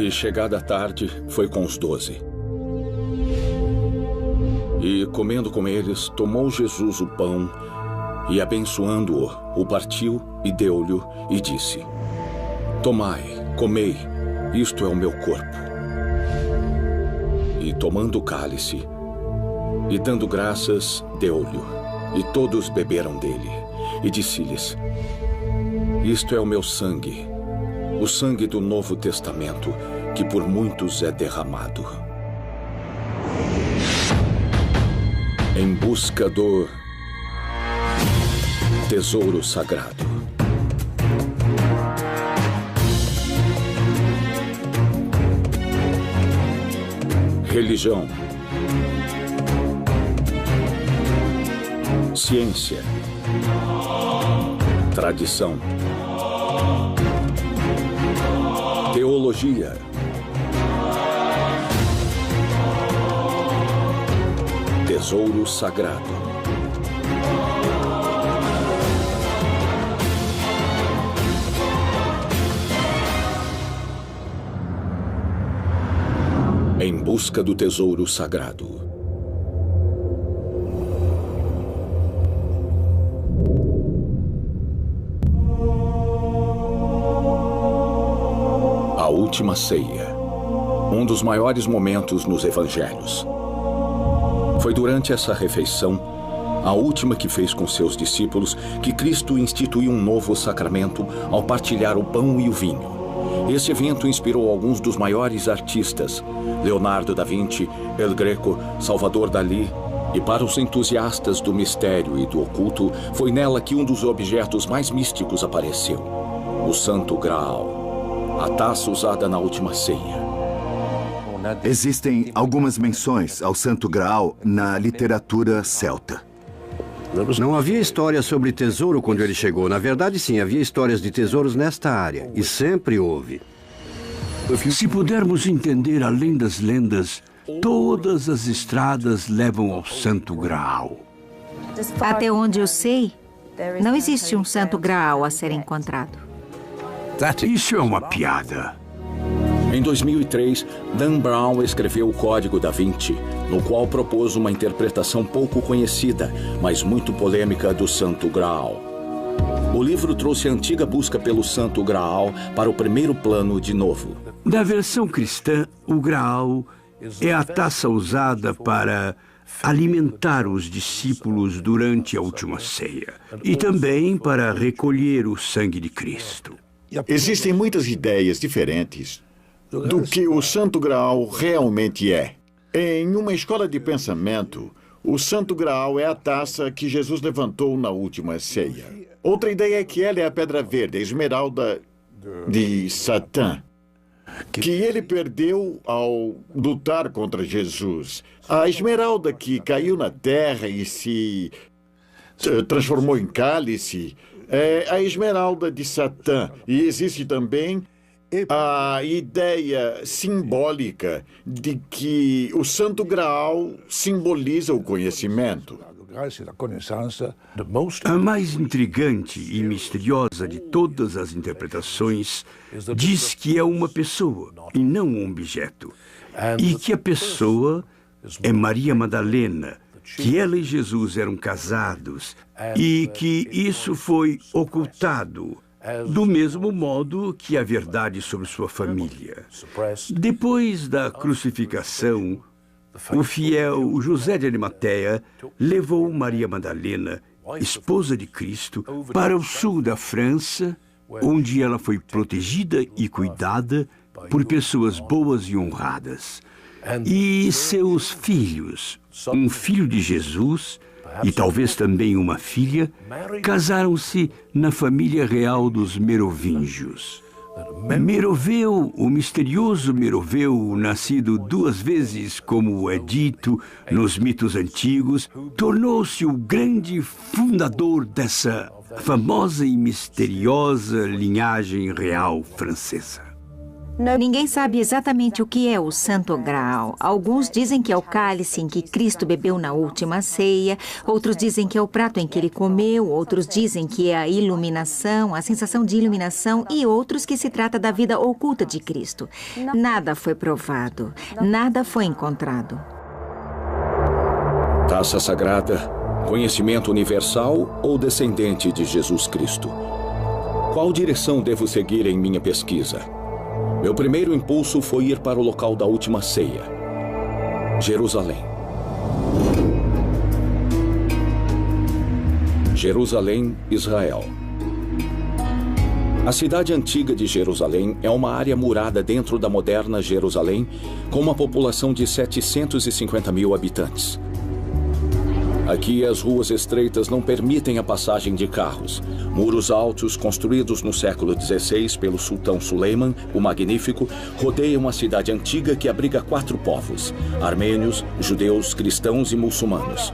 E chegada a tarde, foi com os 12. E, comendo com eles, tomou Jesus o pão e, abençoando-o, o partiu e deu-lhe e disse: Tomai, comei, isto é o meu corpo. E tomando o cálice, e dando graças, deu-lhe, e todos beberam dele. E disse-lhes: Isto é o meu sangue, o sangue do Novo Testamento, que por muitos é derramado. Em busca do tesouro sagrado. Religião, ciência, tradição, teologia, tesouro sagrado. Em busca do tesouro sagrado. A última ceia. Um dos maiores momentos nos evangelhos. Foi durante essa refeição, a última que fez com seus discípulos, que Cristo instituiu um novo sacramento ao partilhar o pão e o vinho. Esse evento inspirou alguns dos maiores artistas, Leonardo da Vinci, El Greco, Salvador Dalí, e para os entusiastas do mistério e do oculto, foi nela que um dos objetos mais místicos apareceu, o Santo Graal, a taça usada na última ceia. Existem algumas menções ao Santo Graal na literatura celta. Não havia história sobre tesouro quando ele chegou. Na verdade, sim, havia histórias de tesouros nesta área. E sempre houve. Se pudermos entender além das lendas, todas as estradas levam ao Santo Graal. Até onde eu sei, não existe um Santo Graal a ser encontrado. Isso é uma piada. Em 2003, Dan Brown escreveu o Código da Vinci, no qual propôs uma interpretação pouco conhecida, mas muito polêmica do Santo Graal. O livro trouxe a antiga busca pelo Santo Graal para o primeiro plano de novo. Na versão cristã, o Graal é a taça usada para alimentar os discípulos durante a última ceia e também para recolher o sangue de Cristo. Existem muitas ideias diferentes do que o Santo Graal realmente é. Em uma escola de pensamento, o Santo Graal é a taça que Jesus levantou na última ceia. Outra ideia é que ela é a pedra verde, a esmeralda de Satã, que ele perdeu ao lutar contra Jesus. A esmeralda que caiu na terra e se transformou em cálice é a esmeralda de Satã. E existe também a ideia simbólica de que o Santo Graal simboliza o conhecimento. A mais intrigante e misteriosa de todas as interpretações diz que é uma pessoa e não um objeto, e que a pessoa é Maria Madalena, que ela e Jesus eram casados e que isso foi ocultado do mesmo modo que a verdade sobre sua família. Depois da crucificação, o fiel José de Arimateia levou Maria Madalena, esposa de Cristo, para o sul da França, onde ela foi protegida e cuidada por pessoas boas e honradas. E seus filhos, um filho de Jesus e talvez também uma filha, casaram-se na família real dos Merovingios. Meroveu, o misterioso Meroveu, nascido 2 vezes, como é dito nos mitos antigos, tornou-se o grande fundador dessa famosa e misteriosa linhagem real francesa. Ninguém sabe exatamente o que é o Santo Graal. Alguns dizem que é o cálice em que Cristo bebeu na última ceia, outros dizem que é o prato em que ele comeu, outros dizem que é a iluminação, a sensação de iluminação, e outros que se trata da vida oculta de Cristo. Nada foi provado, nada foi encontrado. Taça sagrada, conhecimento universal ou descendente de Jesus Cristo? Qual direção devo seguir em minha pesquisa? Meu primeiro impulso foi ir para o local da última ceia, Jerusalém. Jerusalém, Israel. A cidade antiga de Jerusalém é uma área murada dentro da moderna Jerusalém, com uma população de 750 mil habitantes. Aqui, as ruas estreitas não permitem a passagem de carros. Muros altos, construídos no século XVI pelo sultão Suleiman, o Magnífico, rodeiam a cidade antiga que abriga 4 povos: armênios, judeus, cristãos e muçulmanos.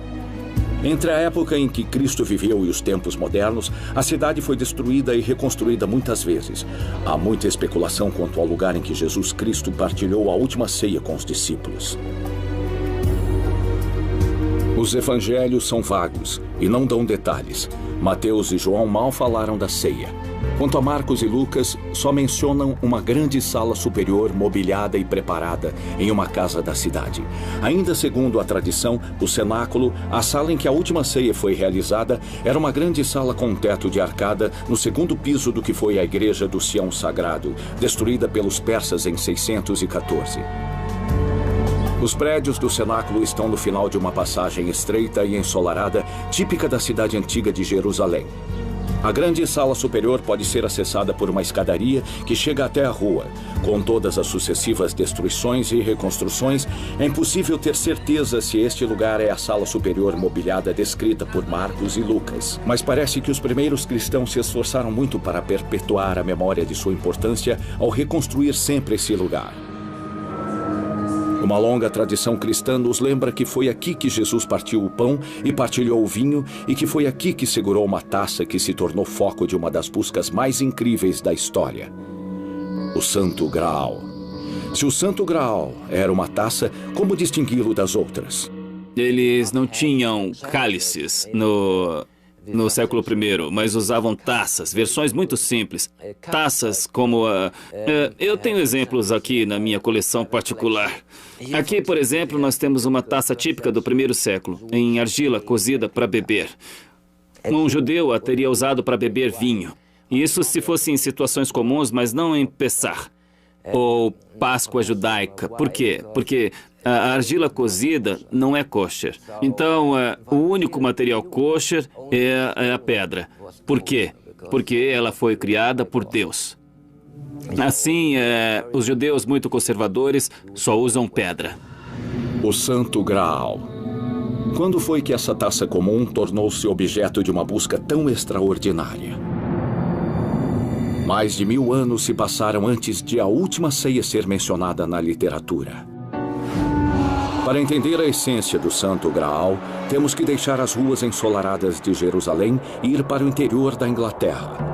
Entre a época em que Cristo viveu e os tempos modernos, a cidade foi destruída e reconstruída muitas vezes. Há muita especulação quanto ao lugar em que Jesus Cristo partilhou a última ceia com os discípulos. Os evangelhos são vagos e não dão detalhes. Mateus e João mal falaram da ceia. Quanto a Marcos e Lucas, só mencionam uma grande sala superior mobiliada e preparada em uma casa da cidade. Ainda segundo a tradição, o cenáculo, a sala em que a última ceia foi realizada, era uma grande sala com um teto de arcada no segundo piso do que foi a igreja do Sião Sagrado, destruída pelos persas em 614. Os prédios do cenáculo estão no final de uma passagem estreita e ensolarada, típica da cidade antiga de Jerusalém. A grande sala superior pode ser acessada por uma escadaria que chega até a rua. Com todas as sucessivas destruições e reconstruções, é impossível ter certeza se este lugar é a sala superior mobiliada descrita por Marcos e Lucas. Mas parece que os primeiros cristãos se esforçaram muito para perpetuar a memória de sua importância ao reconstruir sempre esse lugar. Uma longa tradição cristã nos lembra que foi aqui que Jesus partiu o pão e partilhou o vinho, e que foi aqui que segurou uma taça que se tornou foco de uma das buscas mais incríveis da história: o Santo Graal. Se o Santo Graal era uma taça, como distingui-lo das outras? Eles não tinham cálices no século I, mas usavam taças, versões muito simples. Taças como a... eu tenho exemplos aqui na minha coleção particular. Aqui, por exemplo, nós temos uma taça típica do primeiro século, em argila cozida para beber. Um judeu a teria usado para beber vinho. Isso se fosse em situações comuns, mas não em Pessah ou Páscoa judaica. Por quê? Porque a argila cozida não é kosher. Então, o único material kosher é a pedra. Por quê? Porque ela foi criada por Deus. Assim, os judeus muito conservadores só usam pedra. O Santo Graal. Quando foi que essa taça comum tornou-se objeto de uma busca tão extraordinária? Mais de 1000 anos se passaram antes de a última ceia ser mencionada na literatura. Para entender a essência do Santo Graal, temos que deixar as ruas ensolaradas de Jerusalém e ir para o interior da Inglaterra.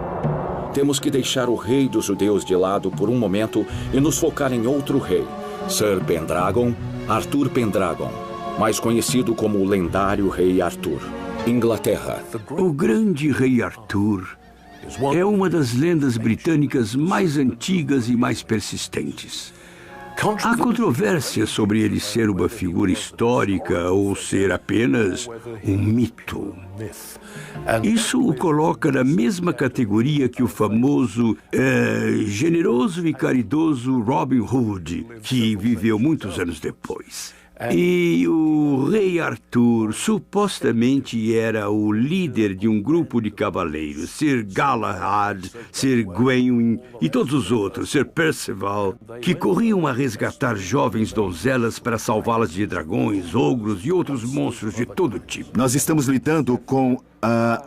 Temos que deixar o rei dos judeus de lado por um momento e nos focar em outro rei, Sir Pendragon, Arthur Pendragon, mais conhecido como o lendário Rei Arthur. Inglaterra. O grande Rei Arthur é uma das lendas britânicas mais antigas e mais persistentes. Há controvérsia sobre ele ser uma figura histórica ou ser apenas um mito. Isso o coloca na mesma categoria que o famoso, generoso e caridoso Robin Hood, que viveu muitos anos depois. E o rei Arthur supostamente era o líder de um grupo de cavaleiros, Sir Galahad, Sir Gawain e todos os outros, Sir Percival, que corriam a resgatar jovens donzelas para salvá-las de dragões, ogros e outros monstros de todo tipo. Nós estamos lidando com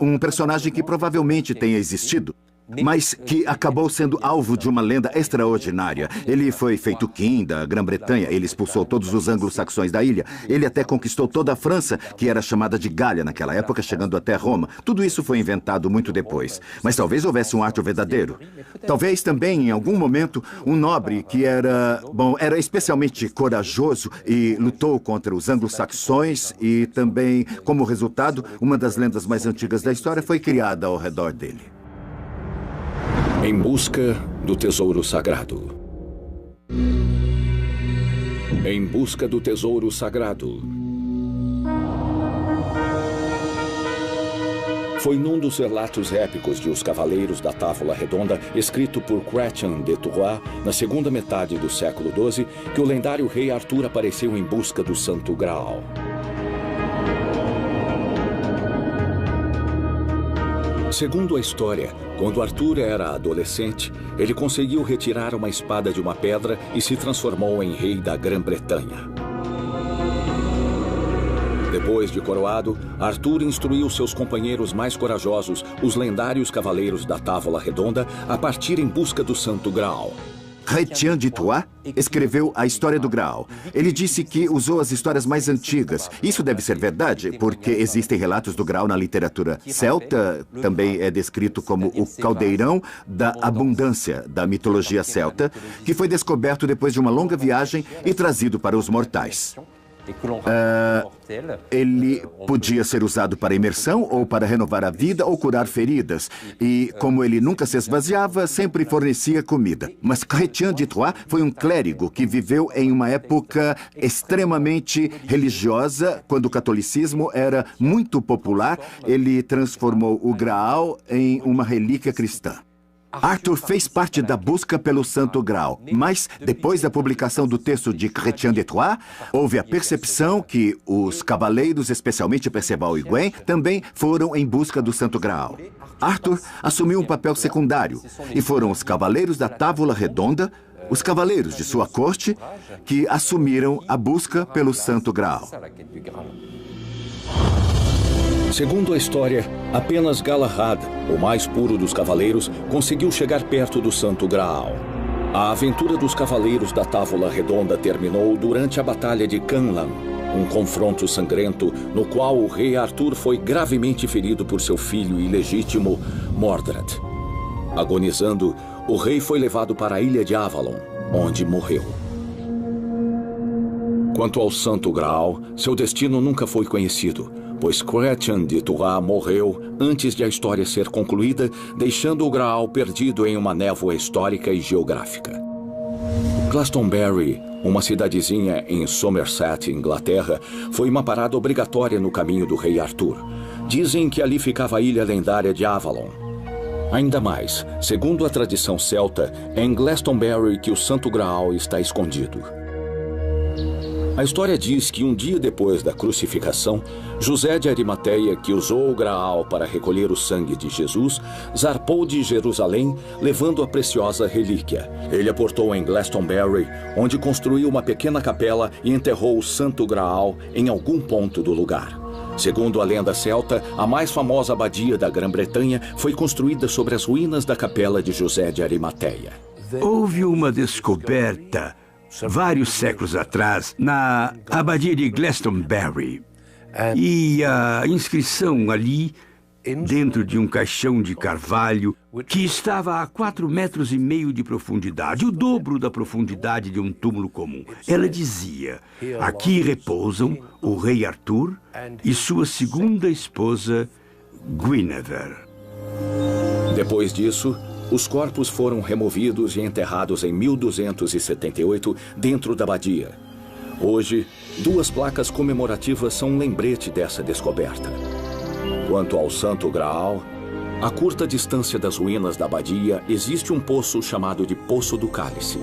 um personagem que provavelmente tenha existido. mas que acabou sendo alvo de uma lenda extraordinária. Ele foi feito Kim da Grã-Bretanha, ele expulsou todos os anglo-saxões da ilha, ele até conquistou toda a França, que era chamada de Gália naquela época, chegando até Roma. Tudo isso foi inventado muito depois. Mas talvez houvesse um Arthur verdadeiro. Talvez também, em algum momento, um nobre que era especialmente corajoso e lutou contra os anglo-saxões e também, como resultado, uma das lendas mais antigas da história foi criada ao redor dele. Em busca do tesouro sagrado. Em busca do tesouro sagrado. Foi num dos relatos épicos de Os Cavaleiros da Távola Redonda, escrito por Chrétien de Troyes, na segunda metade do século XII, que o lendário rei Arthur apareceu em busca do Santo Graal. Segundo a história, quando Arthur era adolescente, ele conseguiu retirar uma espada de uma pedra e se transformou em rei da Grã-Bretanha. Depois de coroado, Arthur instruiu seus companheiros mais corajosos, os lendários Cavaleiros da Távola Redonda, a partir em busca do Santo Graal. Chrétien de Troyes escreveu a história do Graal. Ele disse que usou as histórias mais antigas. Isso deve ser verdade, porque existem relatos do Graal na literatura celta. Também é descrito como o caldeirão da abundância da mitologia celta, que foi descoberto depois de uma longa viagem e trazido para os mortais. Ele podia ser usado para imersão ou para renovar a vida ou curar feridas. E, como ele nunca se esvaziava, sempre fornecia comida. Mas Chrétien de Troyes foi um clérigo que viveu em uma época extremamente religiosa, quando o catolicismo era muito popular. Ele transformou o Graal em uma relíquia cristã. Arthur fez parte da busca pelo Santo Graal, mas depois da publicação do texto de Chrétien de Troyes, houve a percepção que os cavaleiros, especialmente Perceval e Gwen, também foram em busca do Santo Graal. Arthur assumiu um papel secundário, e foram os Cavaleiros da Távola Redonda, os cavaleiros de sua corte, que assumiram a busca pelo Santo Graal. Segundo a história, apenas Galahad, o mais puro dos cavaleiros, conseguiu chegar perto do Santo Graal. A aventura dos Cavaleiros da Távola Redonda terminou durante a Batalha de Canlan, um confronto sangrento no qual o rei Arthur foi gravemente ferido por seu filho ilegítimo, Mordred. Agonizando, o rei foi levado para a ilha de Avalon, onde morreu. Quanto ao Santo Graal, seu destino nunca foi conhecido, pois Chrétien de Troyes morreu antes de a história ser concluída, deixando o Graal perdido em uma névoa histórica e geográfica. Glastonbury, uma cidadezinha em Somerset, Inglaterra, foi uma parada obrigatória no caminho do rei Arthur. Dizem que ali ficava a ilha lendária de Avalon. Ainda mais, segundo a tradição celta, é em Glastonbury que o Santo Graal está escondido. A história diz que um dia depois da crucificação, José de Arimateia, que usou o Graal para recolher o sangue de Jesus, zarpou de Jerusalém, levando a preciosa relíquia. Ele a portou em Glastonbury, onde construiu uma pequena capela e enterrou o Santo Graal em algum ponto do lugar. Segundo a lenda celta, a mais famosa abadia da Grã-Bretanha foi construída sobre as ruínas da capela de José de Arimateia. Houve uma descoberta vários séculos atrás, na abadia de Glastonbury. E a inscrição ali, dentro de um caixão de carvalho, que estava a 4,5 metros de profundidade, o dobro da profundidade de um túmulo comum. Ela dizia: aqui repousam o rei Arthur e sua segunda esposa, Guinevere. Depois disso, os corpos foram removidos e enterrados em 1278 dentro da abadia. Hoje, 2 placas comemorativas são um lembrete dessa descoberta. Quanto ao Santo Graal, a curta distância das ruínas da abadia existe um poço chamado de Poço do Cálice.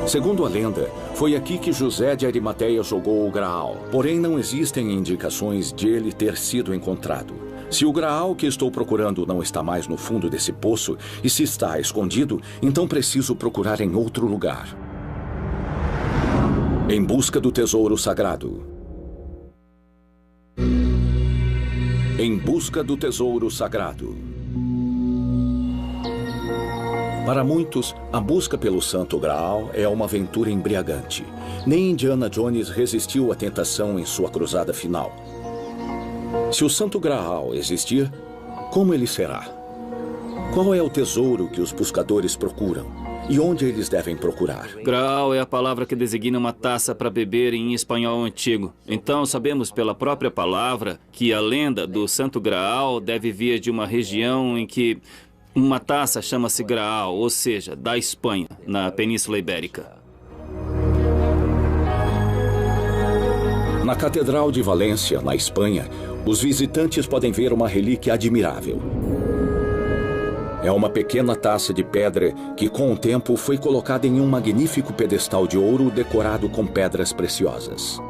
Segundo a lenda, foi aqui que José de Arimateia jogou o Graal, porém não existem indicações de ele ter sido encontrado. Se o Graal que estou procurando não está mais no fundo desse poço, e se está escondido, então preciso procurar em outro lugar. Em busca do tesouro sagrado. Em busca do tesouro sagrado. Para muitos, a busca pelo Santo Graal é uma aventura embriagante. Nem Indiana Jones resistiu à tentação em sua cruzada final. Se o Santo Graal existir, como ele será? Qual é o tesouro que os buscadores procuram? E onde eles devem procurar? Graal é a palavra que designa uma taça para beber em espanhol antigo. Então, sabemos pela própria palavra que a lenda do Santo Graal deve vir de uma região em que uma taça chama-se Graal, ou seja, da Espanha, na Península Ibérica. Na Catedral de Valência, na Espanha, os visitantes podem ver uma relíquia admirável. É uma pequena taça de pedra que, com o tempo, foi colocada em um magnífico pedestal de ouro decorado com pedras preciosas.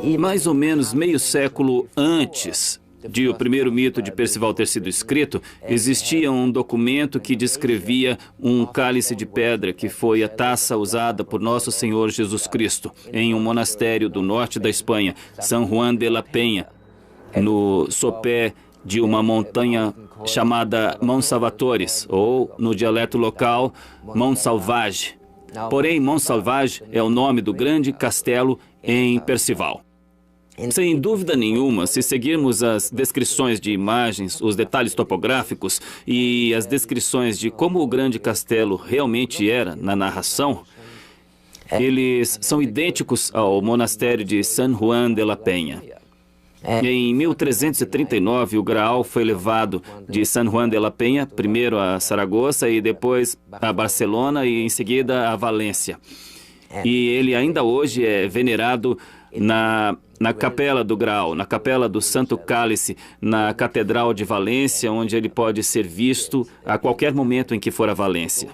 E mais ou menos meio século antes de o primeiro mito de Percival ter sido escrito, existia um documento que descrevia um cálice de pedra que foi a taça usada por Nosso Senhor Jesus Cristo em um monastério do norte da Espanha, San Juan de la Peña, no sopé de uma montanha chamada Mont Salvatores, ou, no dialeto local, Mont Salvage. Porém, Mont Salvage é o nome do grande castelo em Percival. Sem dúvida nenhuma, se seguirmos as descrições de imagens, os detalhes topográficos e as descrições de como o grande castelo realmente era na narração, eles são idênticos ao monastério de San Juan de la Peña. Em 1339, o Graal foi levado de San Juan de la Peña, primeiro a Saragoça e depois a Barcelona e em seguida a Valência. E ele ainda hoje é venerado na Capela do Graal, na Capela do Santo Cálice, na Catedral de Valência, onde ele pode ser visto a qualquer momento em que for a Valência.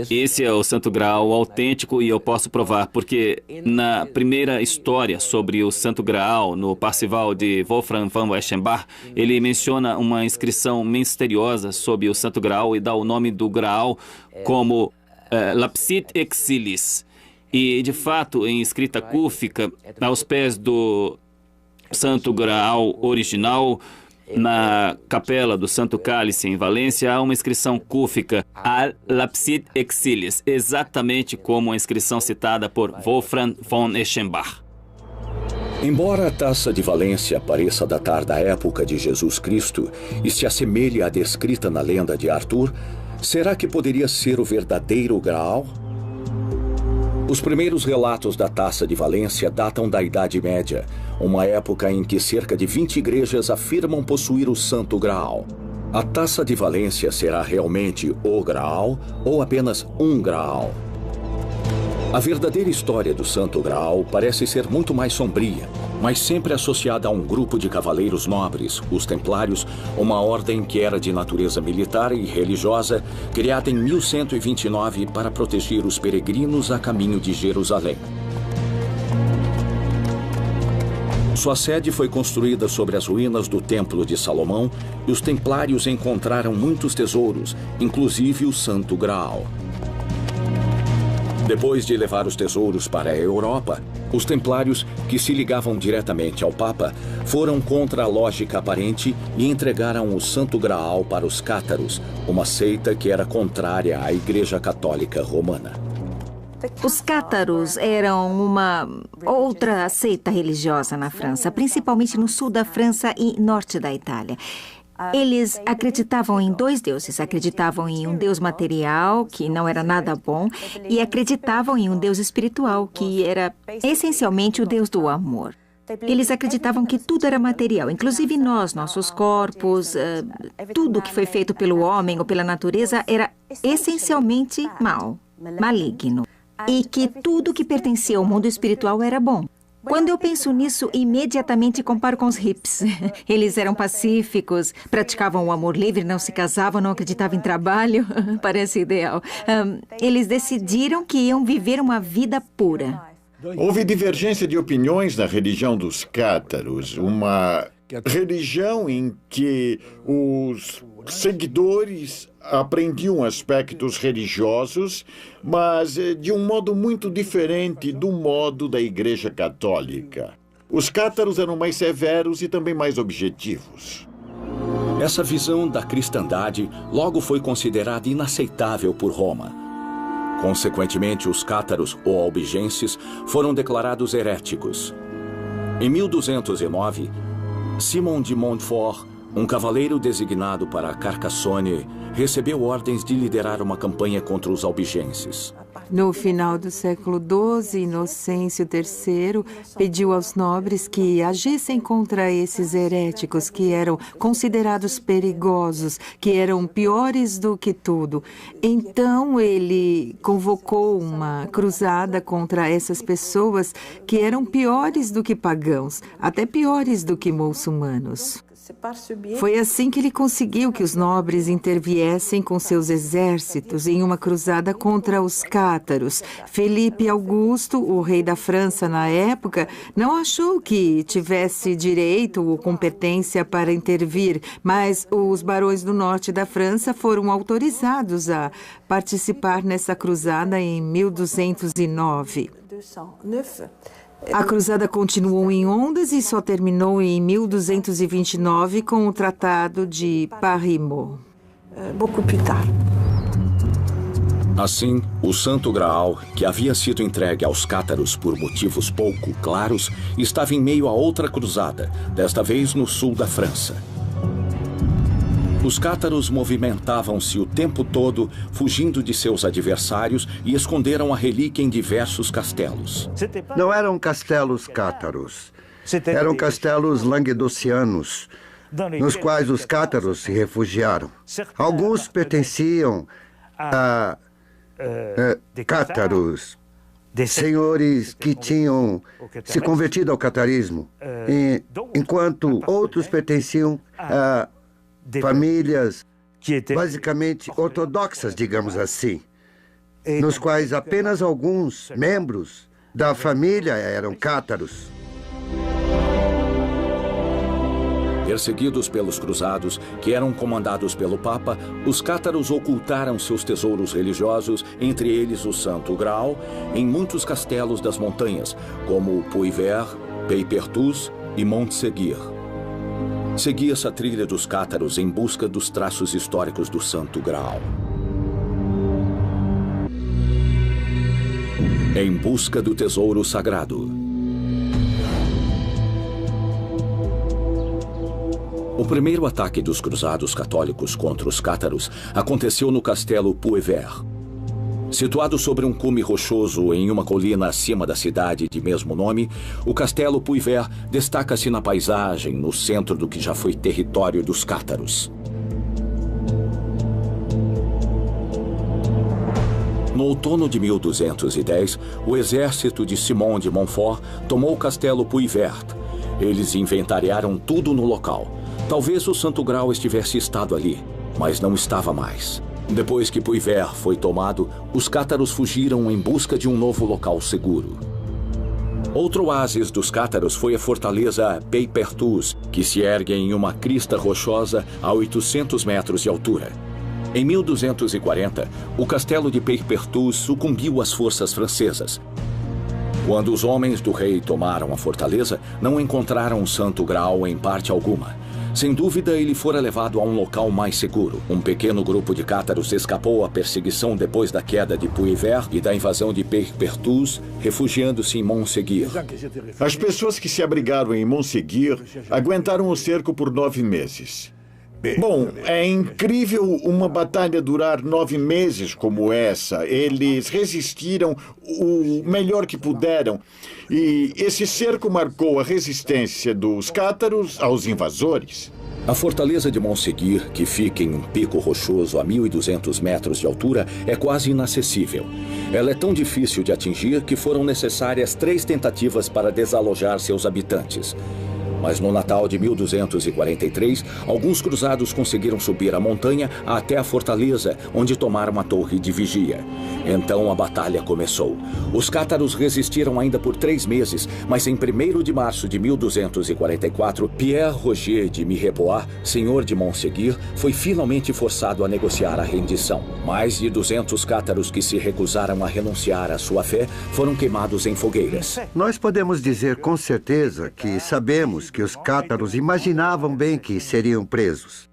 Esse é o Santo Graal autêntico e eu posso provar, porque na primeira história sobre o Santo Graal, no Parzival de Wolfram von Eschenbach, ele menciona uma inscrição misteriosa sobre o Santo Graal e dá o nome do Graal como Lapsit Exilis. E, de fato, em escrita cúfica, aos pés do Santo Graal original, na Capela do Santo Cálice, em Valência, há uma inscrição cúfica, Al Lapsit Exilis, exatamente como a inscrição citada por Wolfram von Eschenbach. Embora a taça de Valência pareça datar da época de Jesus Cristo e se assemelhe à descrita na lenda de Arthur, será que poderia ser o verdadeiro Graal? Os primeiros relatos da Taça de Valência datam da Idade Média, uma época em que cerca de 20 igrejas afirmam possuir o Santo Graal. A Taça de Valência será realmente o Graal ou apenas um Graal? A verdadeira história do Santo Graal parece ser muito mais sombria, mas sempre associada a um grupo de cavaleiros nobres, os Templários, uma ordem que era de natureza militar e religiosa, criada em 1129 para proteger os peregrinos a caminho de Jerusalém. Sua sede foi construída sobre as ruínas do Templo de Salomão e os Templários encontraram muitos tesouros, inclusive o Santo Graal. Depois de levar os tesouros para a Europa, os Templários, que se ligavam diretamente ao Papa, foram contra a lógica aparente e entregaram o Santo Graal para os cátaros, uma seita que era contrária à Igreja Católica Romana. Os cátaros eram uma outra seita religiosa na França, principalmente no sul da França e norte da Itália. Eles acreditavam em dois deuses. Acreditavam em um deus material, que não era nada bom, e acreditavam em um deus espiritual, que era essencialmente o deus do amor. Eles acreditavam que tudo era material, inclusive nós, nossos corpos, tudo que foi feito pelo homem ou pela natureza era essencialmente mal, maligno. E que tudo que pertencia ao mundo espiritual era bom. Quando eu penso nisso, imediatamente comparo com os hippies. Eles eram pacíficos, praticavam o amor livre, não se casavam, não acreditavam em trabalho. Parece ideal. Eles decidiram que iam viver uma vida pura. Houve divergência de opiniões na religião dos cátaros, uma religião em que os seguidores aprendiam aspectos religiosos, mas de um modo muito diferente do modo da Igreja Católica. Os cátaros eram mais severos e também mais objetivos. Essa visão da cristandade logo foi considerada inaceitável por Roma. Consequentemente, os cátaros ou albigenses foram declarados heréticos. Em 1209, Simão de Montfort, um cavaleiro designado para Carcassonne, recebeu ordens de liderar uma campanha contra os albigenses. No final do século XII, Inocêncio III pediu aos nobres que agissem contra esses heréticos que eram considerados perigosos, que eram piores do que tudo. Então, ele convocou uma cruzada contra essas pessoas que eram piores do que pagãos, até piores do que muçulmanos. Foi assim que ele conseguiu que os nobres interviessem com seus exércitos em uma cruzada contra os cátaros. Felipe Augusto, o rei da França na época, não achou que tivesse direito ou competência para intervir, mas os barões do norte da França foram autorizados a participar nessa cruzada em 1209. A cruzada continuou em ondas e só terminou em 1229 com o Tratado de Paris-Maux. Assim, o Santo Graal, que havia sido entregue aos cátaros por motivos pouco claros, estava em meio a outra cruzada, desta vez no sul da França. Os cátaros movimentavam-se o tempo todo, fugindo de seus adversários e esconderam a relíquia em diversos castelos. Não eram castelos cátaros, eram castelos languedocianos, nos quais os cátaros se refugiaram. Alguns pertenciam a cátaros, senhores que tinham se convertido ao catarismo, enquanto outros pertenciam a famílias basicamente ortodoxas, digamos assim, nos quais apenas alguns membros da família eram cátaros. Perseguidos pelos cruzados, que eram comandados pelo Papa, os cátaros ocultaram seus tesouros religiosos, entre eles o Santo Graal, em muitos castelos das montanhas, como Puy-Vert, Pays-Perthus e Montségur. Seguia-se a trilha dos cátaros em busca dos traços históricos do Santo Graal. Em busca do tesouro sagrado. O primeiro ataque dos cruzados católicos contra os cátaros aconteceu no castelo Puy-Vert. Situado sobre um cume rochoso em uma colina acima da cidade de mesmo nome, o castelo Puy-Vert destaca-se na paisagem, no centro do que já foi território dos cátaros. No outono de 1210, o exército de Simão de Montfort tomou o castelo Puy-Vert. Eles inventariaram tudo no local. Talvez o Santo Graal estivesse estado ali, mas não estava mais. Depois que Puy-Vert foi tomado, os cátaros fugiram em busca de um novo local seguro. Outro oásis dos cátaros foi a fortaleza Pays-Perthus, que se ergue em uma crista rochosa a 800 metros de altura. Em 1240, o castelo de Pays-Perthus sucumbiu às forças francesas. Quando os homens do rei tomaram a fortaleza, não encontraram o Santo Graal em parte alguma. Sem dúvida, ele fora levado a um local mais seguro. Um pequeno grupo de cátaros escapou à perseguição depois da queda de Puy-Vert e da invasão de Pays-Perthus, refugiando-se em Montségur. As pessoas que se abrigaram em Montségur aguentaram o cerco por 9 meses. Bom, é incrível uma batalha durar 9 meses como essa. Eles resistiram o melhor que puderam. E esse cerco marcou a resistência dos cátaros aos invasores. A fortaleza de Montségur, que fica em um pico rochoso a 1.200 metros de altura, é quase inacessível. Ela é tão difícil de atingir que foram necessárias 3 tentativas para desalojar seus habitantes. Mas no Natal de 1243, alguns cruzados conseguiram subir a montanha até a fortaleza, onde tomaram a torre de vigia. Então a batalha começou. Os cátaros resistiram ainda por 3 meses, mas em 1º de março de 1244, Pierre Roger de Mirepoix, senhor de Montségur, foi finalmente forçado a negociar a rendição. Mais de 200 cátaros que se recusaram a renunciar à sua fé foram queimados em fogueiras. Nós podemos dizer com certeza que sabemos que os cátaros imaginavam bem que seriam presos.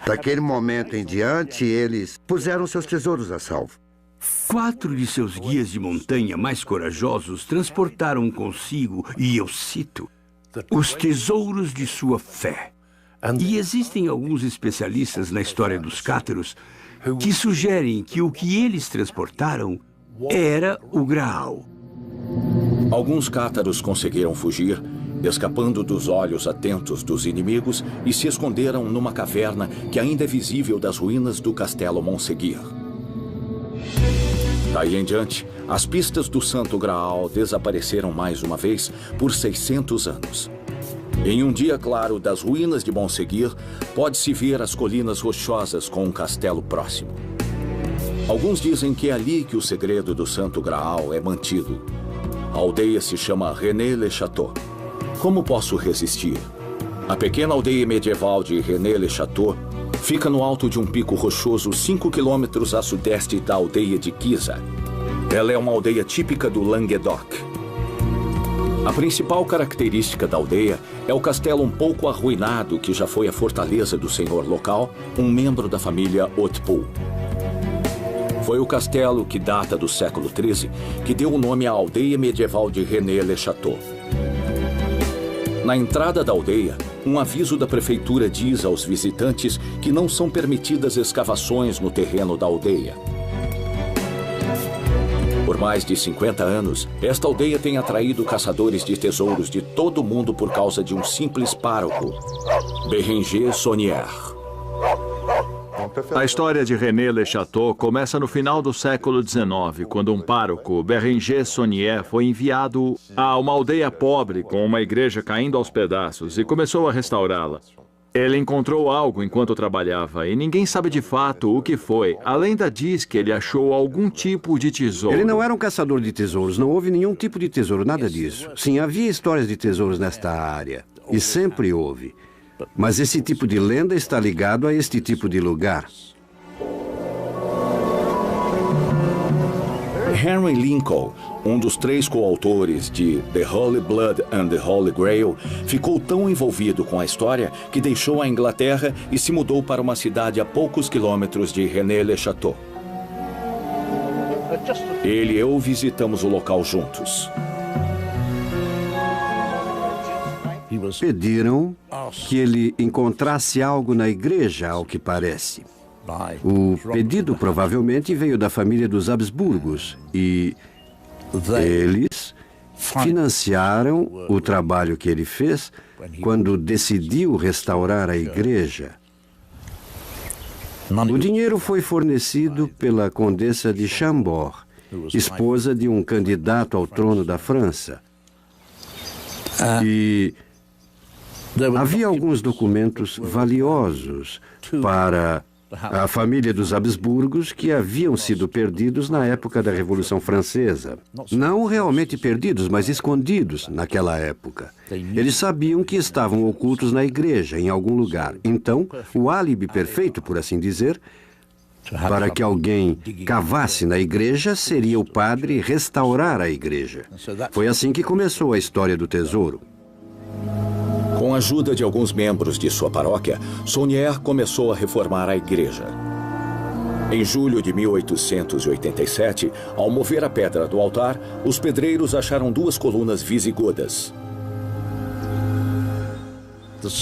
Daquele momento em diante, eles puseram seus tesouros a salvo. 4 de seus guias de montanha mais corajosos transportaram consigo, e eu cito, os tesouros de sua fé. E existem alguns especialistas na história dos cátaros que sugerem que o que eles transportaram era o Graal. Alguns cátaros conseguiram fugir, escapando dos olhos atentos dos inimigos, e se esconderam numa caverna que ainda é visível das ruínas do castelo Montségur. Daí em diante, as pistas do Santo Graal desapareceram mais uma vez por 600 anos. Em um dia claro das ruínas de Montségur, pode-se ver as colinas rochosas com um castelo próximo. Alguns dizem que é ali que o segredo do Santo Graal é mantido. A aldeia se chama René-le-Château. Como posso resistir? A pequena aldeia medieval de René-le-Château fica no alto de um pico rochoso 5 quilômetros a sudeste da aldeia de Guisa. Ela é uma aldeia típica do Languedoc. A principal característica da aldeia é o castelo um pouco arruinado que já foi a fortaleza do senhor local, um membro da família Hautpoul. Foi o castelo, que data do século XIII, que deu o nome à aldeia medieval de René-le-Château. Na entrada da aldeia, um aviso da prefeitura diz aos visitantes que não são permitidas escavações no terreno da aldeia. Por mais de 50 anos, esta aldeia tem atraído caçadores de tesouros de todo o mundo por causa de um simples pároco, Bérenger Saunier. A história de René-le-Château começa no final do século XIX, quando um pároco, Bérenger Saunier, foi enviado a uma aldeia pobre com uma igreja caindo aos pedaços e começou a restaurá-la. Ele encontrou algo enquanto trabalhava e ninguém sabe de fato o que foi. A lenda diz que ele achou algum tipo de tesouro. Ele não era um caçador de tesouros, não houve nenhum tipo de tesouro, nada disso. Sim, havia histórias de tesouros nesta área, e sempre houve. Mas esse tipo de lenda está ligado a este tipo de lugar. Henry Lincoln, um dos 3 coautores de The Holy Blood and the Holy Grail, ficou tão envolvido com a história que deixou a Inglaterra e se mudou para uma cidade a poucos quilômetros de René-le-Château. Ele e eu visitamos o local juntos. Pediram que ele encontrasse algo na igreja, ao que parece. O pedido provavelmente veio da família dos Habsburgos e eles financiaram o trabalho que ele fez quando decidiu restaurar a igreja. O dinheiro foi fornecido pela Condessa de Chambord, esposa de um candidato ao trono da França. E havia alguns documentos valiosos para a família dos Habsburgos que haviam sido perdidos na época da Revolução Francesa. Não realmente perdidos, mas escondidos naquela época. Eles sabiam que estavam ocultos na igreja, em algum lugar. Então, o álibi perfeito, por assim dizer, para que alguém cavasse na igreja, seria o padre restaurar a igreja. Foi assim que começou a história do tesouro. Com a ajuda de alguns membros de sua paróquia, Saunier começou a reformar a igreja. Em julho de 1887, ao mover a pedra do altar, os pedreiros acharam 2 colunas visigodas.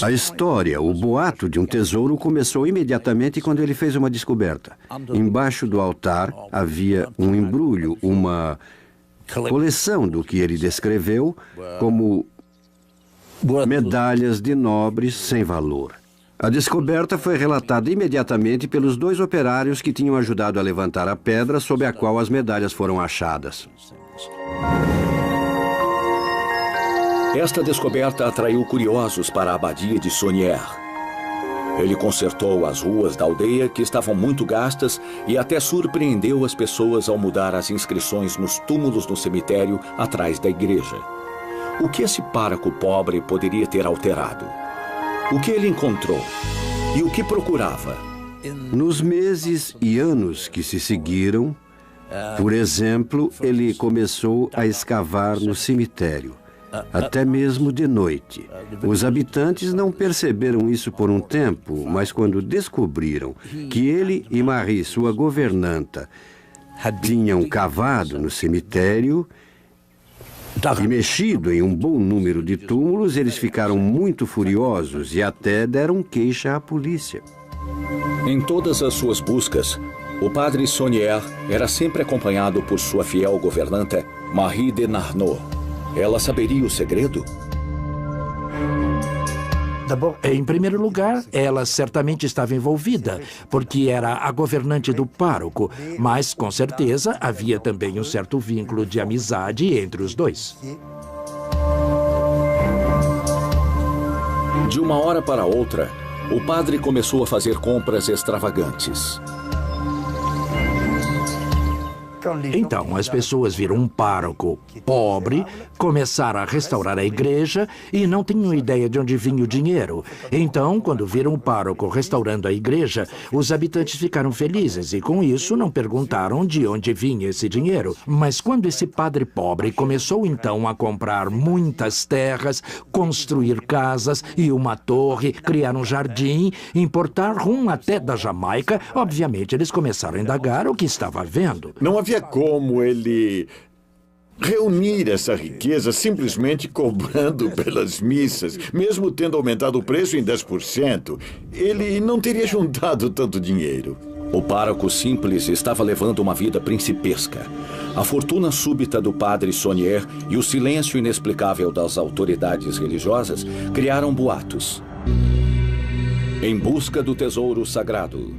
A história, o boato de um tesouro começou imediatamente quando ele fez uma descoberta. Embaixo do altar havia um embrulho, uma coleção do que ele descreveu como medalhas de nobres sem valor. A descoberta foi relatada imediatamente pelos 2 operários que tinham ajudado a levantar a pedra sob a qual as medalhas foram achadas. Esta descoberta atraiu curiosos para a abadia de Saunier. Ele consertou as ruas da aldeia, que estavam muito gastas, e até surpreendeu as pessoas ao mudar as inscrições nos túmulos no cemitério atrás da igreja. O que esse pároco pobre poderia ter alterado? O que ele encontrou? E o que procurava? Nos meses e anos que se seguiram, por exemplo, ele começou a escavar no cemitério. até mesmo de noite. Os habitantes não perceberam isso por um tempo, mas quando descobriram que ele e Marie, sua governanta, tinham cavado no cemitério e mexido em um bom número de túmulos, eles ficaram muito furiosos e até deram queixa à polícia. Em todas as suas buscas, o padre Saunière era sempre acompanhado por sua fiel governanta, Marie de Narnaud. Ela saberia o segredo? Em primeiro lugar, ela certamente estava envolvida, porque era a governante do pároco, mas, com certeza, havia também um certo vínculo de amizade entre os dois. De uma hora para outra, o padre começou a fazer compras extravagantes. Então, as pessoas viram um pároco pobre, começaram a restaurar a igreja e não tinham ideia de onde vinha o dinheiro. Então, quando viram o pároco restaurando a igreja, os habitantes ficaram felizes e, com isso, não perguntaram de onde vinha esse dinheiro. Mas quando esse padre pobre começou, então, a comprar muitas terras, construir casas e uma torre, criar um jardim, importar rum até da Jamaica, obviamente, eles começaram a indagar o que estava havendo. Não havia como ele reunir essa riqueza simplesmente cobrando pelas missas. Mesmo tendo aumentado o preço em 10%, ele não teria juntado tanto dinheiro. O pároco simples estava levando uma vida principesca. A fortuna súbita do padre Saunière e o silêncio inexplicável das autoridades religiosas criaram boatos. Em busca do tesouro sagrado.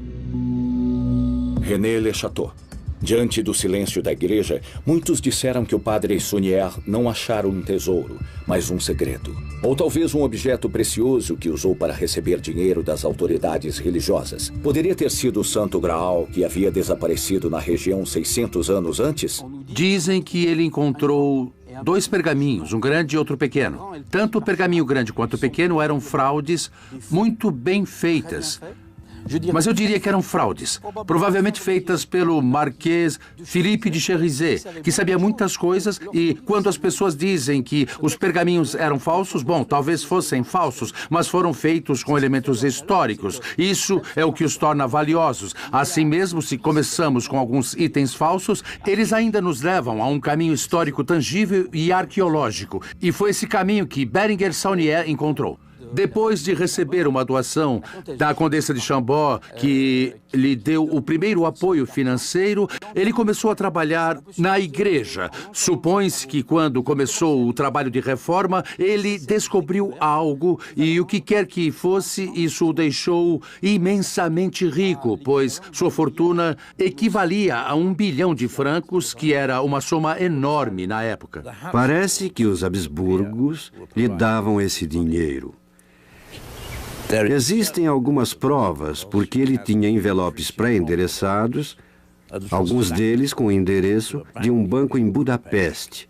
René Le Chateau. Diante do silêncio da igreja, muitos disseram que o padre Saunière não achara um tesouro, mas um segredo. Ou talvez um objeto precioso que usou para receber dinheiro das autoridades religiosas. Poderia ter sido o Santo Graal que havia desaparecido na região 600 anos antes? Dizem que ele encontrou 2 pergaminhos, um grande e outro pequeno. Tanto o pergaminho grande quanto o pequeno eram fraudes muito bem feitas. Mas eu diria que eram fraudes, provavelmente feitas pelo Marquês Philippe de Cherizet, que sabia muitas coisas, e quando as pessoas dizem que os pergaminhos eram falsos, bom, talvez fossem falsos, mas foram feitos com elementos históricos. Isso é o que os torna valiosos. Assim mesmo, se começamos com alguns itens falsos, eles ainda nos levam a um caminho histórico tangível e arqueológico. E foi esse caminho que Bérenger Saunière encontrou. Depois de receber uma doação da Condessa de Chambord, que lhe deu o primeiro apoio financeiro, ele começou a trabalhar na igreja. Supõe-se que quando começou o trabalho de reforma, ele descobriu algo e o que quer que fosse, isso o deixou imensamente rico, pois sua fortuna equivalia a 1 bilhão de francos, que era uma soma enorme na época. Parece que os Habsburgos lhe davam esse dinheiro. Existem algumas provas porque ele tinha envelopes pré-endereçados, alguns deles com o endereço de um banco em Budapeste,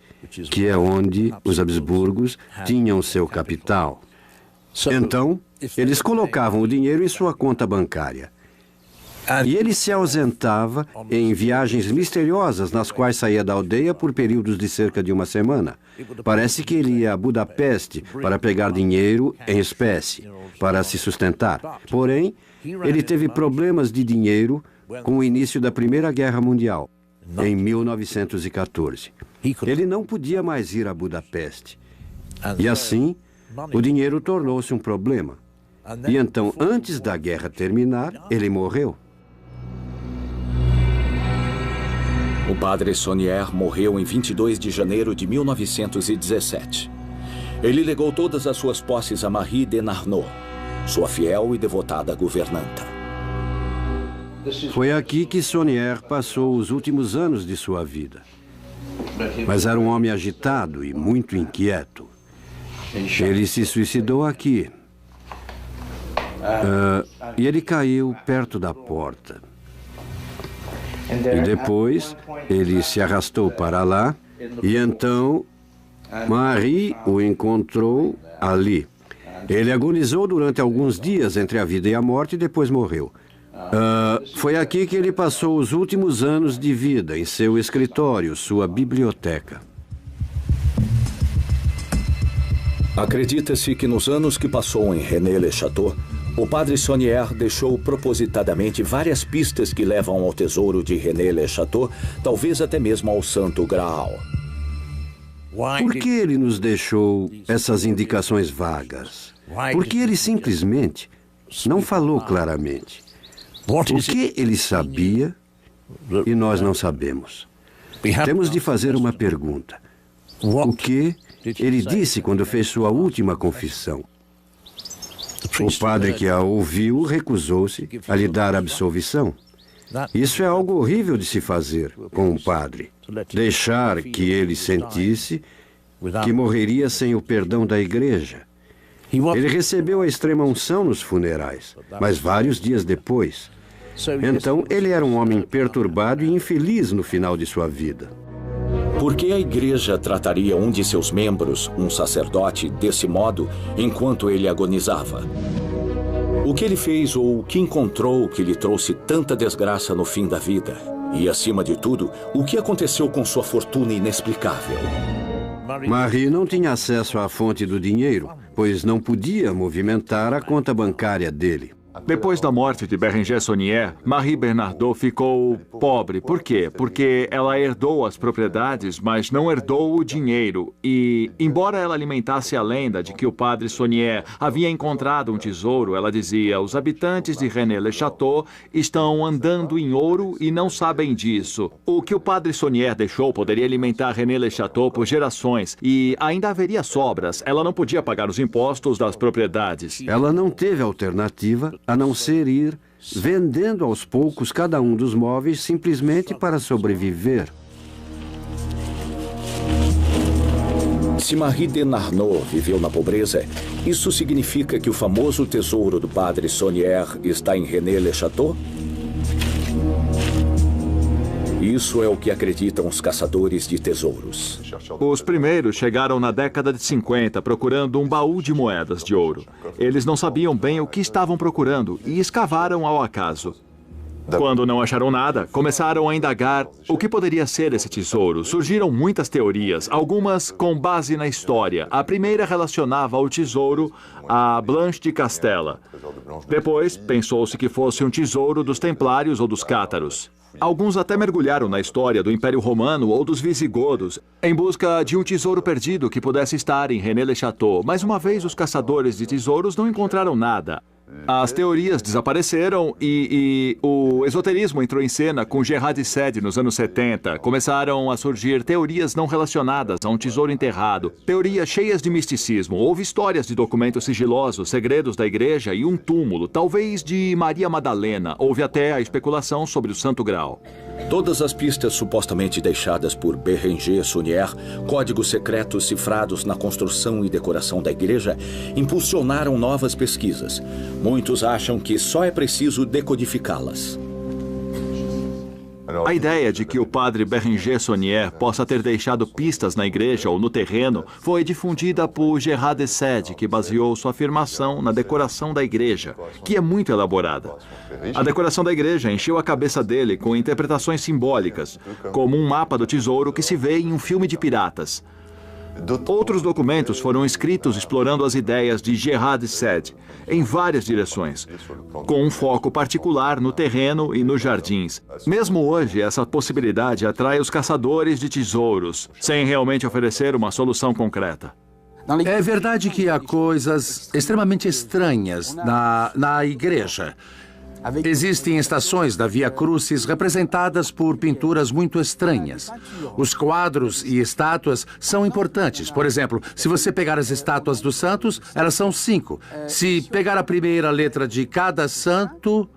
que é onde os Habsburgos tinham seu capital. Então, eles colocavam o dinheiro em sua conta bancária. E ele se ausentava em viagens misteriosas nas quais saía da aldeia por períodos de cerca de uma semana. Parece que ele ia a Budapeste para pegar dinheiro em espécie, para se sustentar. Porém, ele teve problemas de dinheiro com o início da Primeira Guerra Mundial, em 1914. Ele não podia mais ir a Budapeste. E assim, o dinheiro tornou-se um problema. E então, antes da guerra terminar, ele morreu. O padre Saunière morreu em 22 de janeiro de 1917. Ele legou todas as suas posses a Marie de Narnaud, sua fiel e devotada governanta. Foi aqui que Saunière passou os últimos anos de sua vida. Mas era um homem agitado e muito inquieto. Ele se suicidou aqui. E ele caiu perto da porta. E depois, ele se arrastou para lá, e então Marie o encontrou ali. Ele agonizou durante alguns dias entre a vida e a morte e depois morreu. Foi aqui que ele passou os últimos anos de vida, em seu escritório, sua biblioteca. Acredita-se que nos anos que passou em René-le-Château, o padre Saunière deixou propositadamente várias pistas que levam ao tesouro de René-le-Château, talvez até mesmo ao Santo Graal. Por que ele nos deixou essas indicações vagas? Por que ele simplesmente não falou claramente? O que ele sabia e nós não sabemos? Temos de fazer uma pergunta. O que ele disse quando fez sua última confissão? O padre que a ouviu recusou-se a lhe dar absolvição. Isso é algo horrível de se fazer com um padre. Deixar que ele sentisse que morreria sem o perdão da igreja. Ele recebeu a extrema-unção nos funerais, mas vários dias depois. Então, ele era um homem perturbado e infeliz no final de sua vida. Por que a igreja trataria um de seus membros, um sacerdote, desse modo, enquanto ele agonizava? O que ele fez ou o que encontrou que lhe trouxe tanta desgraça no fim da vida? E, acima de tudo, o que aconteceu com sua fortuna inexplicável? Marie não tinha acesso à fonte do dinheiro, pois não podia movimentar a conta bancária dele. Depois da morte de Bérenger Saunière, Marie Bernardot ficou pobre. Por quê? Porque ela herdou as propriedades, mas não herdou o dinheiro. E, embora ela alimentasse a lenda de que o padre Saunière havia encontrado um tesouro, ela dizia: os habitantes de René-le-Château estão andando em ouro e não sabem disso. O que o padre Saunière deixou poderia alimentar René-le-Château por gerações e ainda haveria sobras. Ela não podia pagar os impostos das propriedades. Ela não teve alternativa a não ser ir vendendo aos poucos cada um dos móveis simplesmente para sobreviver. Se Marie de Narnaud viveu na pobreza, isso significa que o famoso tesouro do padre Saunière está em René-le-Château? Isso é o que acreditam os caçadores de tesouros. Os primeiros chegaram na década de 50 procurando um baú de moedas de ouro. Eles não sabiam bem o que estavam procurando e escavaram ao acaso. Quando não acharam nada, começaram a indagar o que poderia ser esse tesouro. Surgiram muitas teorias, algumas com base na história. A primeira relacionava o tesouro a Blanche de Castella. Depois, pensou-se que fosse um tesouro dos Templários ou dos Cátaros. Alguns até mergulharam na história do Império Romano ou dos Visigodos, em busca de um tesouro perdido que pudesse estar em René-le-Château. Mas uma vez os caçadores de tesouros não encontraram nada. As teorias desapareceram e o esoterismo entrou em cena com Gerard de Sade nos anos 70. Começaram a surgir teorias não relacionadas a um tesouro enterrado, teorias cheias de misticismo. Houve histórias de documentos sigilosos, segredos da igreja e um túmulo, talvez de Maria Madalena. Houve até a especulação sobre o Santo Graal. Todas as pistas supostamente deixadas por Bérenger Saunière, códigos secretos cifrados na construção e decoração da igreja, impulsionaram novas pesquisas. Muitos acham que só é preciso decodificá-las. A ideia de que o padre Bérenger Saunière possa ter deixado pistas na igreja ou no terreno foi difundida por Gerard de Sade, que baseou sua afirmação na decoração da igreja, que é muito elaborada. A decoração da igreja encheu a cabeça dele com interpretações simbólicas, como um mapa do tesouro que se vê em um filme de piratas. Outros documentos foram escritos explorando as ideias de Gerard de Sade em várias direções, com um foco particular no terreno e nos jardins. Mesmo hoje, essa possibilidade atrai os caçadores de tesouros, sem realmente oferecer uma solução concreta. É verdade que há coisas extremamente estranhas na igreja. Existem estações da Via Crucis representadas por pinturas muito estranhas. Os quadros e estátuas são importantes. Por exemplo, se você pegar as estátuas dos santos, elas são 5. Se pegar a primeira letra de cada santo,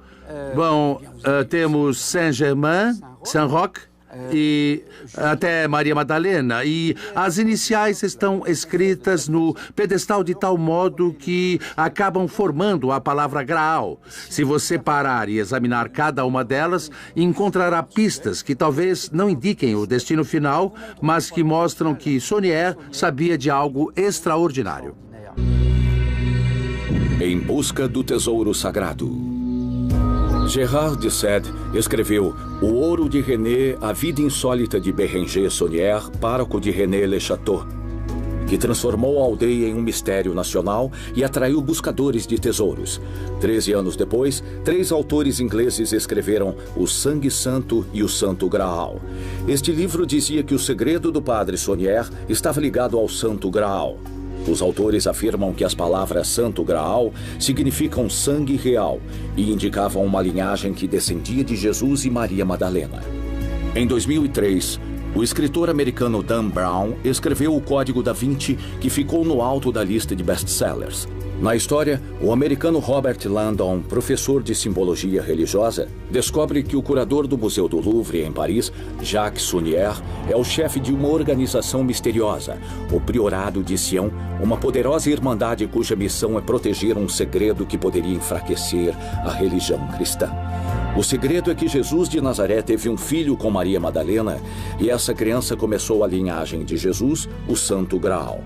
bom, temos Saint-Germain, Saint-Roch e até Maria Madalena. E as iniciais estão escritas no pedestal de tal modo que acabam formando a palavra Graal. Se você parar e examinar cada uma delas, encontrará pistas que talvez não indiquem o destino final, mas que mostram que Saunière sabia de algo extraordinário. Em busca do tesouro sagrado. Gerard de Sade escreveu O Ouro de René, a vida insólita de Bérenger Saunière, pároco de René-le-Château. que transformou a aldeia em um mistério nacional e atraiu buscadores de tesouros. 13 anos depois, 3 autores ingleses escreveram O Sangue Santo e o Santo Graal. Este livro dizia que o segredo do padre Saunier estava ligado ao Santo Graal. Os autores afirmam que as palavras Santo Graal significam sangue real e indicavam uma linhagem que descendia de Jesus e Maria Madalena. Em 2003, o escritor americano Dan Brown escreveu o Código da Vinci, que ficou no alto da lista de best-sellers. Na história, o americano Robert Landon, professor de simbologia religiosa, descobre que o curador do Museu do Louvre, em Paris, Jacques Saunier, é o chefe de uma organização misteriosa, o Priorado de Sião, uma poderosa irmandade cuja missão é proteger um segredo que poderia enfraquecer a religião cristã. O segredo é que Jesus de Nazaré teve um filho com Maria Madalena e essa criança começou a linhagem de Jesus, o Santo Graal.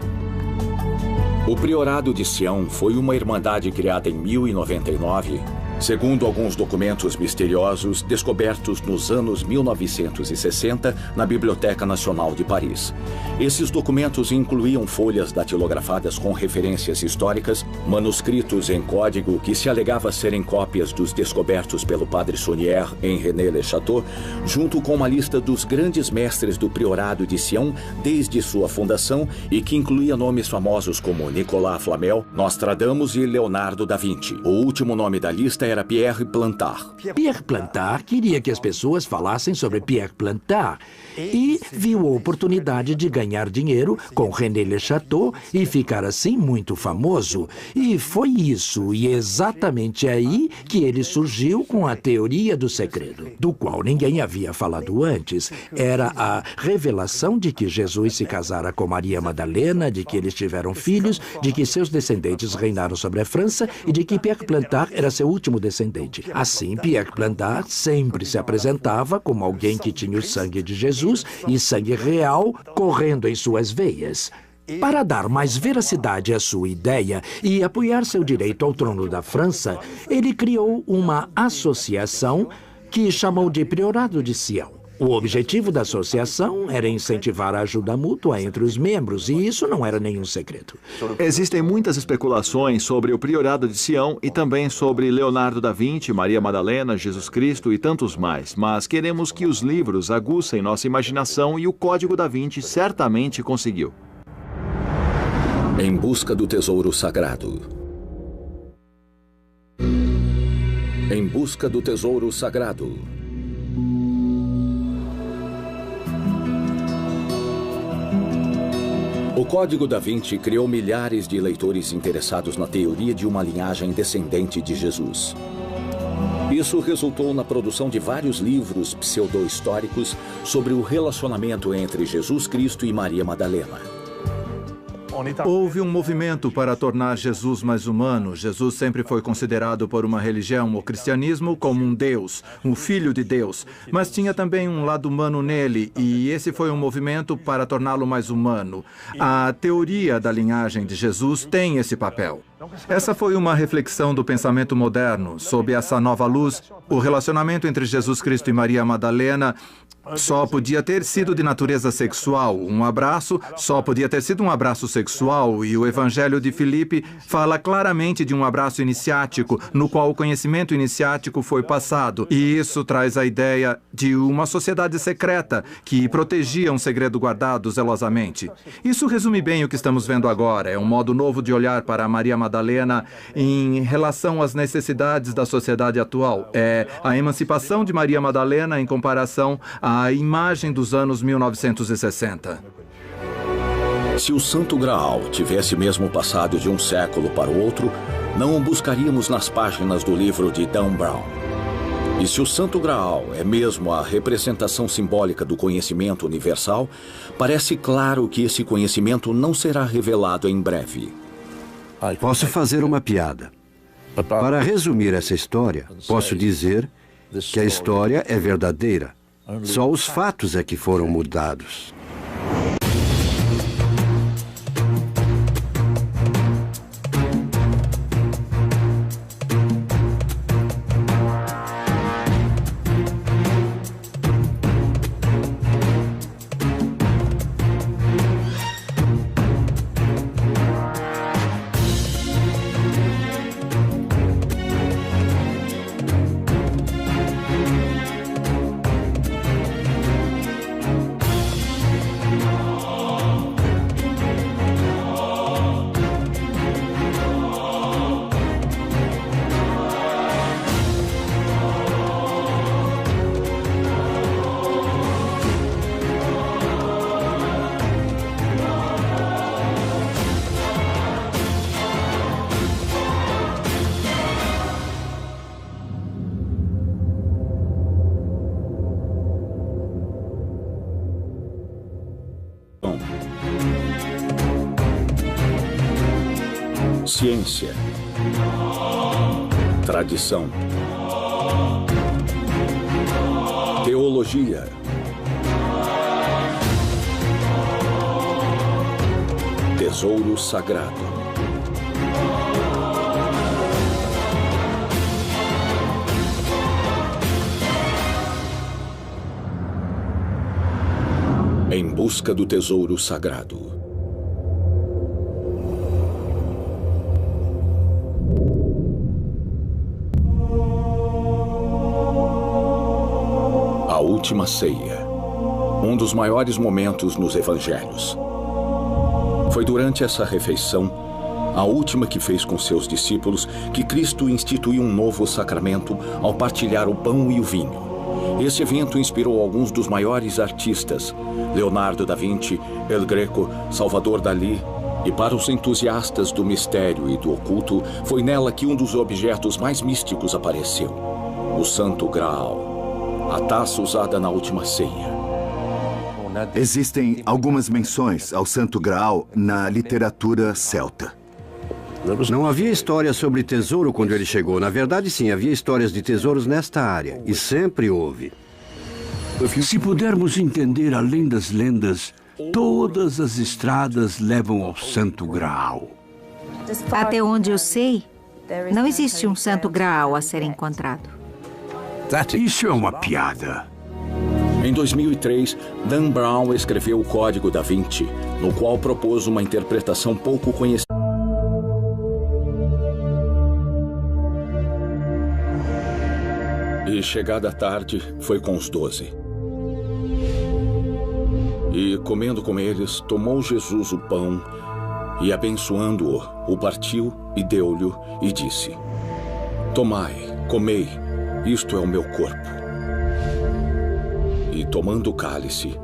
O Priorado de Sião foi uma irmandade criada em 1099, segundo alguns documentos misteriosos descobertos nos anos 1960 na Biblioteca Nacional de Paris. Esses documentos incluíam folhas datilografadas com referências históricas, manuscritos em código que se alegava serem cópias dos descobertos pelo padre Saunier em René-le-Château, junto com uma lista dos grandes mestres do Priorado de Sião desde sua fundação e que incluía nomes famosos como Nicolas Flamel, Nostradamus e Leonardo da Vinci. O último nome da lista era Pierre Plantard. Pierre Plantard queria que as pessoas falassem sobre Pierre Plantard e viu a oportunidade de ganhar dinheiro com René-le-Château e ficar assim muito famoso. E foi isso, e exatamente aí que ele surgiu com a teoria do segredo, do qual ninguém havia falado antes. Era a revelação de que Jesus se casara com Maria Madalena, de que eles tiveram filhos, de que seus descendentes reinaram sobre a França e de que Pierre Plantard era seu último descendente. Assim, Pierre Plantard sempre se apresentava como alguém que tinha o sangue de Jesus e sangue real correndo em suas veias. Para dar mais veracidade à sua ideia e apoiar seu direito ao trono da França, ele criou uma associação que chamou de Priorado de Sião. O objetivo da associação era incentivar a ajuda mútua entre os membros, e isso não era nenhum segredo. Existem muitas especulações sobre o Priorado de Sião e também sobre Leonardo da Vinci, Maria Madalena, Jesus Cristo e tantos mais, mas queremos que os livros aguçem nossa imaginação e o Código da Vinci certamente conseguiu. Em busca do tesouro sagrado. Em busca do tesouro sagrado. O Código da Vinci criou milhares de leitores interessados na teoria de uma linhagem descendente de Jesus. Isso resultou na produção de vários livros pseudo-históricos sobre o relacionamento entre Jesus Cristo e Maria Madalena. Houve um movimento para tornar Jesus mais humano. Jesus sempre foi considerado por uma religião, o cristianismo, como um Deus, um filho de Deus. Mas tinha também um lado humano nele, e esse foi um movimento para torná-lo mais humano. A teoria da linhagem de Jesus tem esse papel. Essa foi uma reflexão do pensamento moderno. Sob essa nova luz, o relacionamento entre Jesus Cristo e Maria Madalena só podia ter sido de natureza sexual. Um abraço só podia ter sido um abraço sexual, e o Evangelho de Filipe fala claramente de um abraço iniciático, no qual o conhecimento iniciático foi passado. E isso traz a ideia de uma sociedade secreta que protegia um segredo guardado zelosamente. Isso resume bem o que estamos vendo agora. É um modo novo de olhar para Maria Madalena em relação às necessidades da sociedade atual. É a emancipação de Maria Madalena em comparação à imagem dos anos 1960. Se o Santo Graal tivesse mesmo passado de um século para o outro, não o buscaríamos nas páginas do livro de Dan Brown. E se o Santo Graal é mesmo a representação simbólica do conhecimento universal, parece claro que esse conhecimento não será revelado em breve. Posso fazer uma piada. Para resumir essa história, posso dizer que a história é verdadeira. Só os fatos é que foram mudados. ciência, tradição, teologia, tesouro sagrado. Em busca do tesouro sagrado. A última ceia. Um dos maiores momentos nos evangelhos. Foi durante essa refeição, a última que fez com seus discípulos, que Cristo instituiu um novo sacramento ao partilhar o pão e o vinho. Esse evento inspirou alguns dos maiores artistas, Leonardo da Vinci, El Greco, Salvador Dalí, e para os entusiastas do mistério e do oculto, foi nela que um dos objetos mais místicos apareceu, o Santo Graal, a taça usada na última ceia. Existem algumas menções ao Santo Graal na literatura celta. Não havia história sobre tesouro quando ele chegou. Na verdade, sim, havia histórias de tesouros nesta área. E sempre houve. Se pudermos entender além das lendas, todas as estradas levam ao Santo Graal. Até onde eu sei, não existe um Santo Graal a ser encontrado. Isso é uma piada. Em 2003, Dan Brown escreveu o Código da Vinci, no qual propôs uma interpretação pouco conhecida. E chegada a tarde, foi com os 12. E, comendo com eles, tomou Jesus o pão e, abençoando-o, o partiu e deu-lhe e disse: Tomai, comei, isto é o meu corpo. E, tomando o cálice,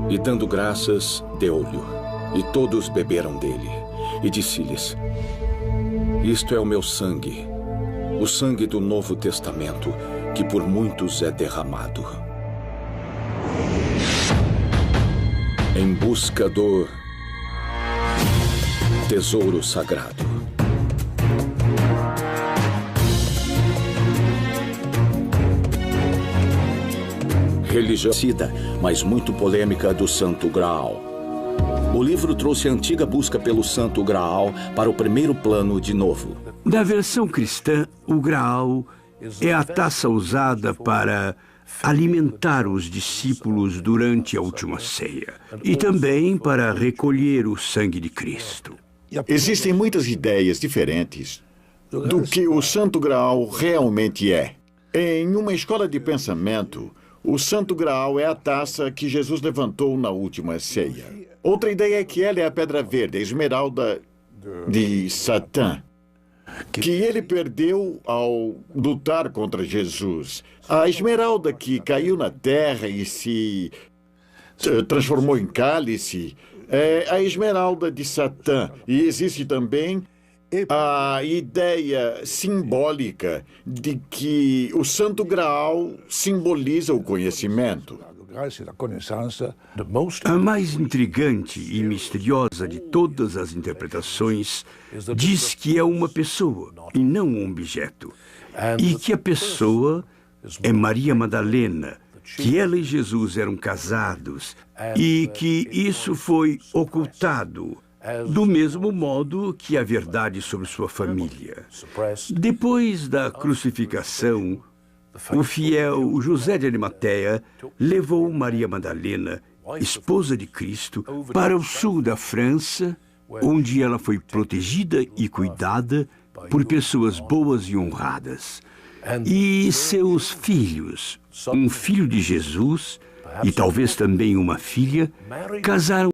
e dando graças, deu-lhe, e todos beberam dele. E disse-lhes: Isto é o meu sangue, o sangue do Novo Testamento, que por muitos é derramado. Em busca do tesouro sagrado. Religião, mas muito polêmica do Santo Graal. O livro trouxe a antiga busca pelo Santo Graal para o primeiro plano de novo. Na versão cristã, o Graal é a taça usada para alimentar os discípulos durante a última ceia e também para recolher o sangue de Cristo. Existem muitas ideias diferentes do que o Santo Graal realmente é. Em uma escola de pensamento, o Santo Graal é a taça que Jesus levantou na última ceia. Outra ideia é que ela é a pedra verde, a esmeralda de Satã, que ele perdeu ao lutar contra Jesus. A esmeralda que caiu na terra e se transformou em cálice é a esmeralda de Satã. E existe também a ideia simbólica de que o Santo Graal simboliza o conhecimento. A mais intrigante e misteriosa de todas as interpretações diz que é uma pessoa e não um objeto, e que a pessoa é Maria Madalena, que ela e Jesus eram casados e que isso foi ocultado do mesmo modo que a verdade sobre sua família. Depois da crucificação, o fiel José de Arimateia levou Maria Madalena, esposa de Cristo, para o sul da França, onde ela foi protegida e cuidada por pessoas boas e honradas. E seus filhos, um filho de Jesus e talvez também uma filha, casaram